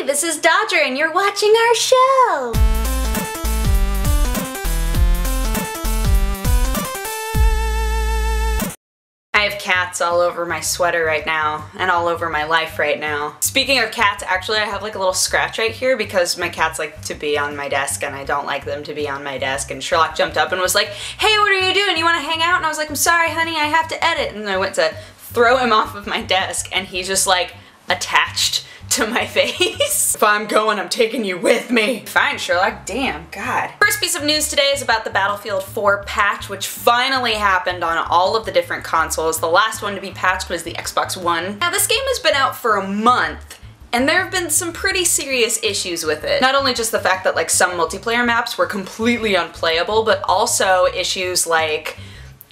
Hi, this is Dodger and you're watching our show! I have cats all over my sweater right now, and all over my life right now. Speaking of cats, actually I have like a little scratch right here because my cats like to be on my desk and I don't like them to be on my desk, and Sherlock jumped up and was like, "Hey, what are you doing? You want to hang out?" And I was like, "I'm sorry, honey, I have to edit." And I went to throw him off of my desk and he just like attached to my face. If I'm going, I'm taking you with me. Fine, Sherlock. Damn, God. First piece of news today is about the Battlefield 4 patch, which finally happened on all of the different consoles. The last one to be patched was the Xbox One. Now, this game has been out for a month, and there have been some pretty serious issues with it. Not only just the fact that like some multiplayer maps were completely unplayable, but also issues like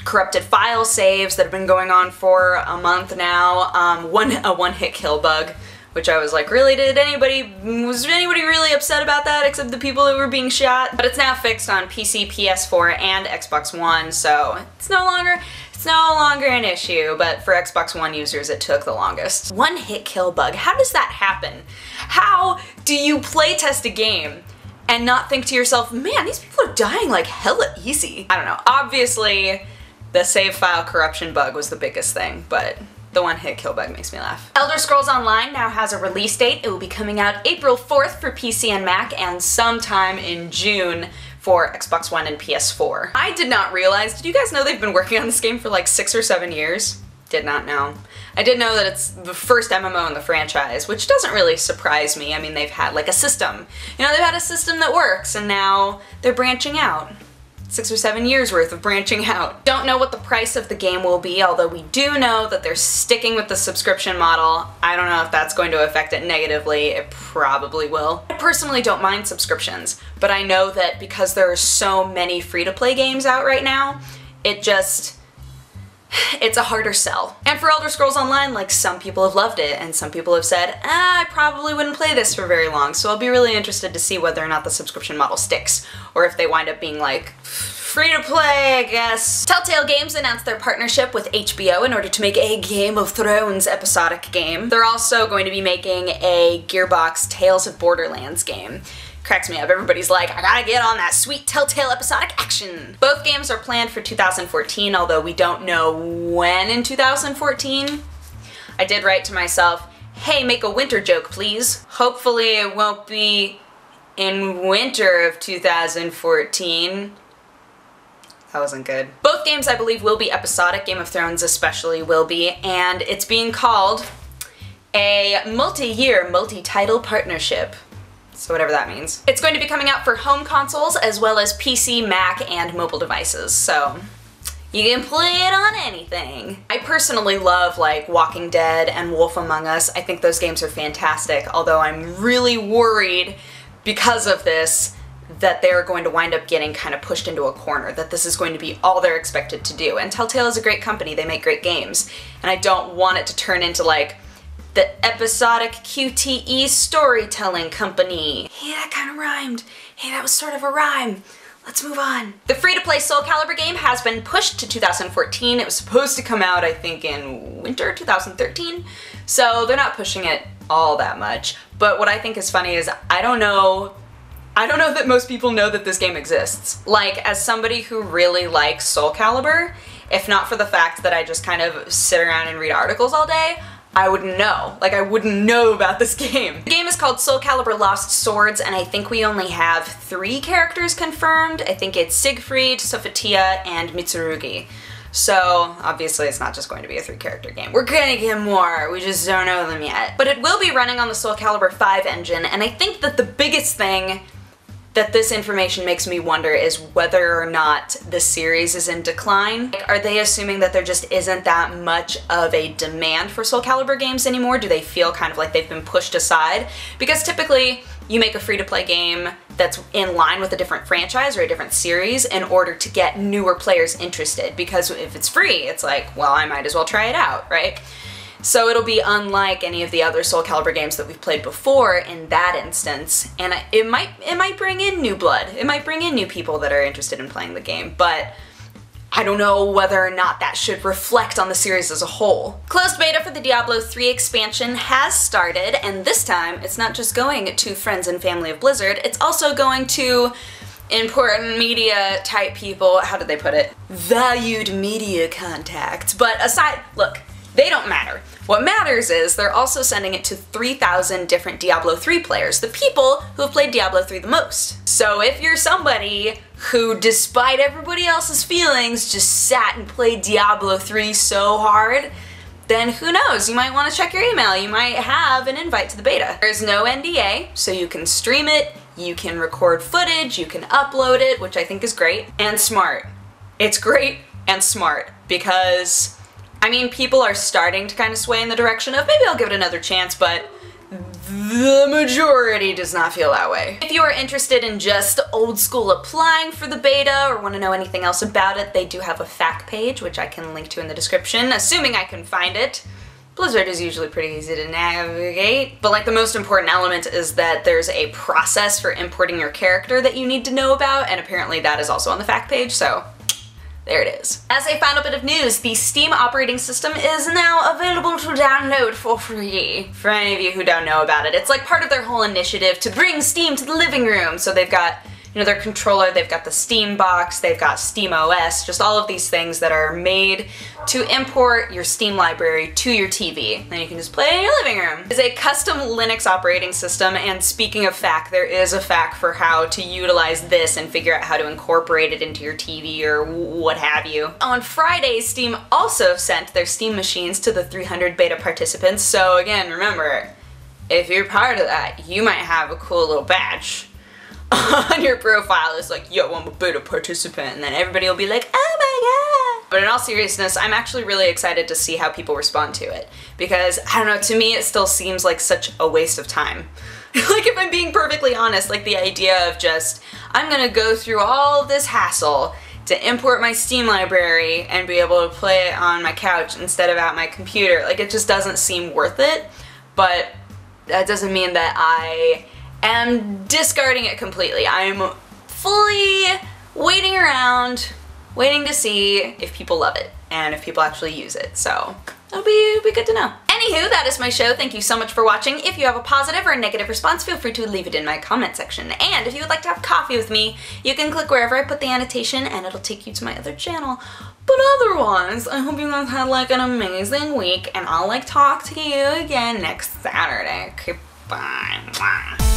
corrupted file saves that have been going on for a month now, a one-hit kill bug, which I was like, really, was anybody really upset about that except the people that were being shot? But it's now fixed on PC, PS4, and Xbox One, so it's no longer an issue, but for Xbox One users it took the longest. One-hit kill bug, how does that happen? How do you playtest a game and not think to yourself, man, these people are dying like hella easy? I don't know. Obviously, the save file corruption bug was the biggest thing, but the one-hit kill bug makes me laugh. Elder Scrolls Online now has a release date. It will be coming out April 4th for PC and Mac, and sometime in June for Xbox One and PS4. I did not realize, did you guys know they've been working on this game for like 6 or 7 years? Did not know. I did know that it's the first MMO in the franchise, which doesn't really surprise me. I mean, they've had like a system. You know, they've had a system that works, and now they're branching out. 6 or 7 years worth of branching out. Don't know what the price of the game will be, although we do know that they're sticking with the subscription model. I don't know if that's going to affect it negatively. It probably will. I personally don't mind subscriptions, but I know that because there are so many free-to-play games out right now, it's a harder sell. And for Elder Scrolls Online, like, some people have loved it, and some people have said, I probably wouldn't play this for very long, so I'll be really interested to see whether or not the subscription model sticks, or if they wind up being like, free to play, I guess. Telltale Games announced their partnership with HBO in order to make a Game of Thrones episodic game. They're also going to be making a Gearbox Tales of Borderlands game. Cracks me up. Everybody's like, I gotta get on that sweet Telltale episodic action. Both games are planned for 2014, although we don't know when in 2014. I did write to myself, hey, make a winter joke, please. Hopefully it won't be in winter of 2014. That wasn't good. Both games, I believe, will be episodic. Game of Thrones especially will be, and it's being called a multi-year, multi-title partnership. So whatever that means. It's going to be coming out for home consoles as well as PC, Mac, and mobile devices, so you can play it on anything. I personally love like Walking Dead and Wolf Among Us. I think those games are fantastic, although I'm really worried because of this that they're going to wind up getting kind of pushed into a corner, that this is going to be all they're expected to do. And Telltale is a great company, they make great games, and I don't want it to turn into like the episodic QTE storytelling company. Hey, that kind of rhymed. Hey, that was sort of a rhyme. Let's move on. The free-to-play Soul Calibur game has been pushed to 2014. It was supposed to come out, I think, in winter 2013, so they're not pushing it all that much. But what I think is funny is I don't know that most people know that this game exists. Like, as somebody who really likes Soul Calibur, if not for the fact that I just kind of sit around and read articles all day, I wouldn't know. Like, I wouldn't know about this game. The game is called Soul Calibur Lost Swords, and I think we only have 3 characters confirmed. I think it's Siegfried, Sophitia, and Mitsurugi. So, obviously it's not just going to be a 3-character game. We're gonna get more, we just don't know them yet. But it will be running on the Soul Calibur 5 engine, and I think that the biggest thing that this information makes me wonder is whether or not the series is in decline. Like, are they assuming that there just isn't that much of a demand for Soul Calibur games anymore? Do they feel kind of like they've been pushed aside? Because typically, you make a free-to-play game that's in line with a different franchise or a different series in order to get newer players interested, because if it's free, it's like, well, I might as well try it out, right? So it'll be unlike any of the other Soul Calibur games that we've played before in that instance, and it might bring in new blood. It might bring in new people that are interested in playing the game, but I don't know whether or not that should reflect on the series as a whole. Closed beta for the Diablo 3 expansion has started, and this time it's not just going to friends and family of Blizzard, it's also going to important media type people, how did they put it? Valued media contacts. But aside, look, they don't matter. What matters is they're also sending it to 3,000 different Diablo 3 players, the people who have played Diablo 3 the most. So if you're somebody who, despite everybody else's feelings, just sat and played Diablo 3 so hard, then who knows, you might want to check your email, you might have an invite to the beta. There's no NDA, so you can stream it, you can record footage, you can upload it, which I think is great, and smart. It's great and smart, because I mean, people are starting to kind of sway in the direction of maybe I'll give it another chance, but the majority does not feel that way. If you are interested in just old school applying for the beta or want to know anything else about it, they do have a FAQ page, which I can link to in the description, assuming I can find it. Blizzard is usually pretty easy to navigate, but like the most important element is that there's a process for importing your character that you need to know about, and apparently that is also on the FAQ page, so there it is. As a final bit of news, the Steam operating system is now available to download for free. For any of you who don't know about it, it's like part of their whole initiative to bring Steam to the living room. So they've got, you know, their controller, they've got the Steam box, they've got SteamOS, just all of these things that are made to import your Steam library to your TV. Then you can just play it in your living room. It's a custom Linux operating system, and speaking of FAQ, there is a FAQ for how to utilize this and figure out how to incorporate it into your TV or what have you. On Friday, Steam also sent their Steam machines to the 300 beta participants, so again, remember, if you're part of that, you might have a cool little badge on your profile. It's like, yo, I'm a beta participant, and then everybody will be like, oh my god. But in all seriousness, I'm actually really excited to see how people respond to it, because, I don't know, to me it still seems like such a waste of time. Like, if I'm being perfectly honest, like the idea of just, I'm gonna go through all of this hassle to import my Steam library and be able to play it on my couch instead of at my computer, like it just doesn't seem worth it. But that doesn't mean that I am discarding it completely. I'm fully waiting around, waiting to see if people love it and if people actually use it, so it'll be good to know. Anywho, that is my show. Thank you so much for watching. If you have a positive or a negative response, feel free to leave it in my comment section. And if you would like to have coffee with me, you can click wherever I put the annotation and it'll take you to my other channel. But otherwise, I hope you guys had like an amazing week, and I'll like talk to you again next Saturday. Okay, bye.